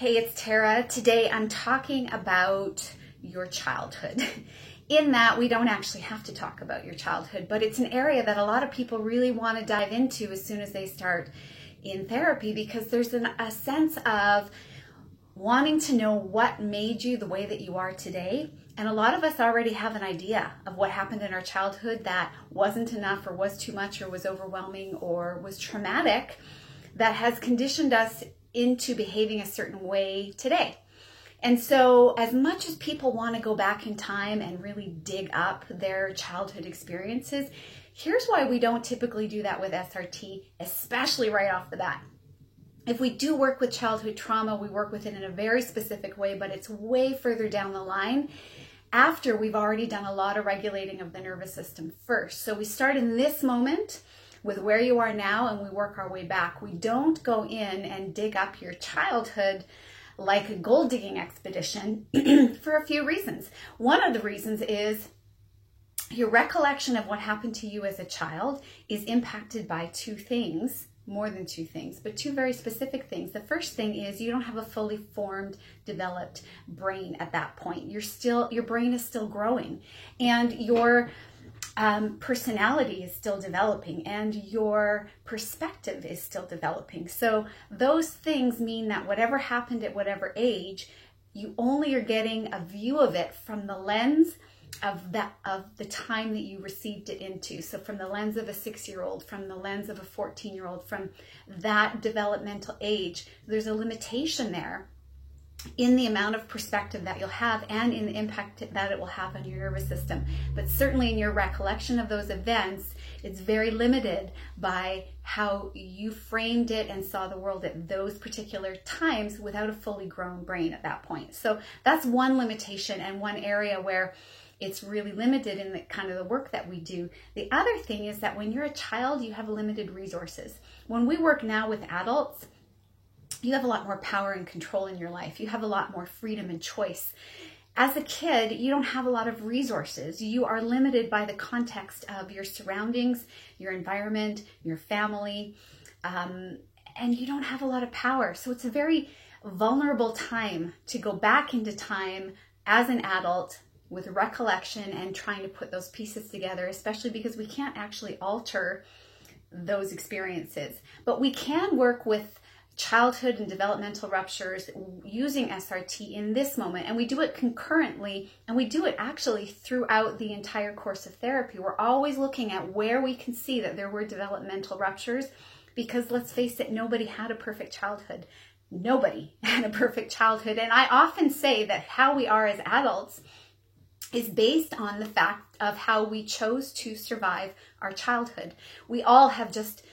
Hey, it's Tara. Today I'm talking about your childhood. In that we don't actually have to talk about your childhood, but it's an area that a lot of people really want to dive into as soon as they start in therapy, because there's a sense of wanting to know what made you the way that you are today. And a lot of us already have an idea of what happened in our childhood that wasn't enough or was too much or was overwhelming or was traumatic, that has conditioned us into behaving a certain way today. And so as much as people want to go back in time and really dig up their childhood experiences, here's why we don't typically do that with SRT, especially right off the bat. If we do work with childhood trauma, we work with it in a very specific way, but it's way further down the line after we've already done a lot of regulating of the nervous system first. So we start in this moment with where you are now and we work our way back. We don't go in and dig up your childhood like a gold digging expedition for a few reasons. One of the reasons is your recollection of what happened to you as a child is impacted by two things, more than two things, but two very specific things. The first thing is you don't have a fully formed, developed brain at that point. Your brain is still growing, and your personality is still developing, and your perspective is still developing. So those things mean that whatever happened at whatever age, you only are getting a view of it from the lens of the time that you received it into. So from the lens of a 6-year-old, from the lens of a 14-year-old, from that developmental age, there's a limitation there in the amount of perspective that you'll have and in the impact that it will have on your nervous system. But certainly in your recollection of those events, it's very limited by how you framed it and saw the world at those particular times without a fully grown brain at that point. So that's one limitation and one area where it's really limited in the kind of the work that we do. The other thing is that when you're a child, you have limited resources. When we work now with adults, you have a lot more power and control in your life. You have a lot more freedom and choice. As a kid, you don't have a lot of resources. You are limited by the context of your surroundings, your environment, your family, and you don't have a lot of power. So it's a very vulnerable time to go back into time as an adult with recollection and trying to put those pieces together, especially because we can't actually alter those experiences. But we can work with childhood and developmental ruptures using SRT in this moment, and we do it concurrently, and we do it actually throughout the entire course of therapy. We're always looking at where we can see that there were developmental ruptures, because let's face it, nobody had a perfect childhood. Nobody had a perfect childhood. And I often say that how we are as adults is based on the fact of how we chose to survive our childhood. We all have just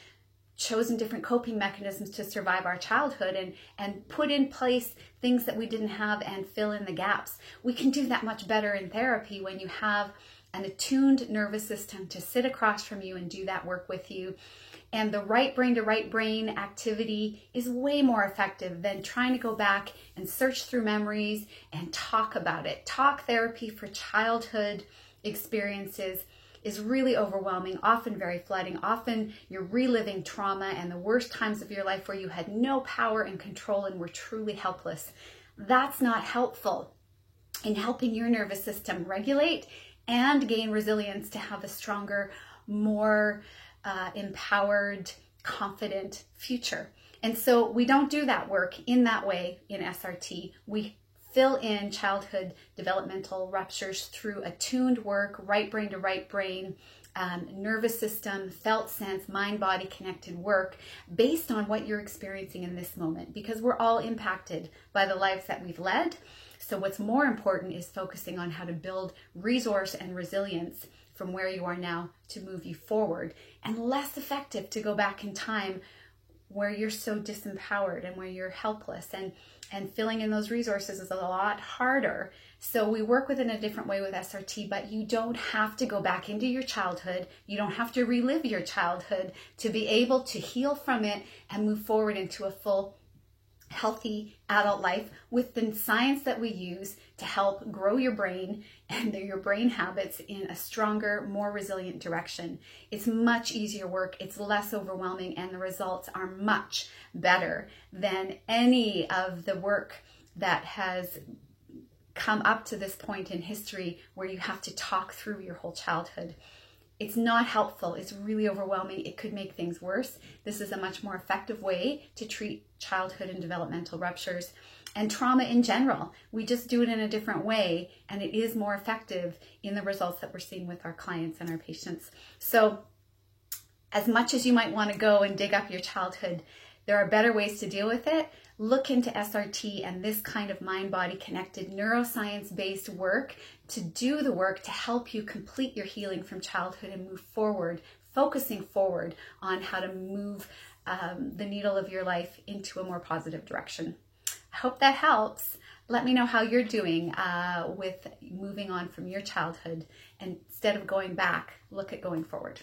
chosen different coping mechanisms to survive our childhood and put in place things that we didn't have and fill in the gaps. We can do that much better in therapy when you have an attuned nervous system to sit across from you and do that work with you. And the right brain to right brain activity is way more effective than trying to go back and search through memories and talk about it. Talk therapy for childhood experiences is really overwhelming, often very flooding. Often you're reliving trauma and the worst times of your life where you had no power and control and were truly helpless. That's not helpful in helping your nervous system regulate and gain resilience to have a stronger, more empowered, confident future. And so we don't do that work in that way in SRT. We fill in childhood developmental ruptures through attuned work, right brain to right brain, nervous system, felt sense, mind-body connected work based on what you're experiencing in this moment, because we're all impacted by the lives that we've led. So what's more important is focusing on how to build resource and resilience from where you are now to move you forward, and less effective to go back in time where you're so disempowered and where you're helpless, and filling in those resources is a lot harder. So we work with it in a different way with SRT, but you don't have to go back into your childhood. You don't have to relive your childhood to be able to heal from it and move forward into a full healthy adult life with the science that we use to help grow your brain and your brain habits in a stronger, more resilient direction. It's much easier work, it's less overwhelming, and the results are much better than any of the work that has come up to this point in history where you have to talk through your whole childhood. It's not helpful. It's really overwhelming. It could make things worse. This is a much more effective way to treat childhood and developmental ruptures and trauma in general. We just do it in a different way, and it is more effective in the results that we're seeing with our clients and our patients. So as much as you might want to go and dig up your childhood, there are better ways to deal with it. Look into SRT and this kind of mind-body connected neuroscience-based work to do the work to help you complete your healing from childhood and move forward, focusing forward on how to move the needle of your life into a more positive direction. I hope that helps. Let me know how you're doing with moving on from your childhood, and instead of going back, look at going forward.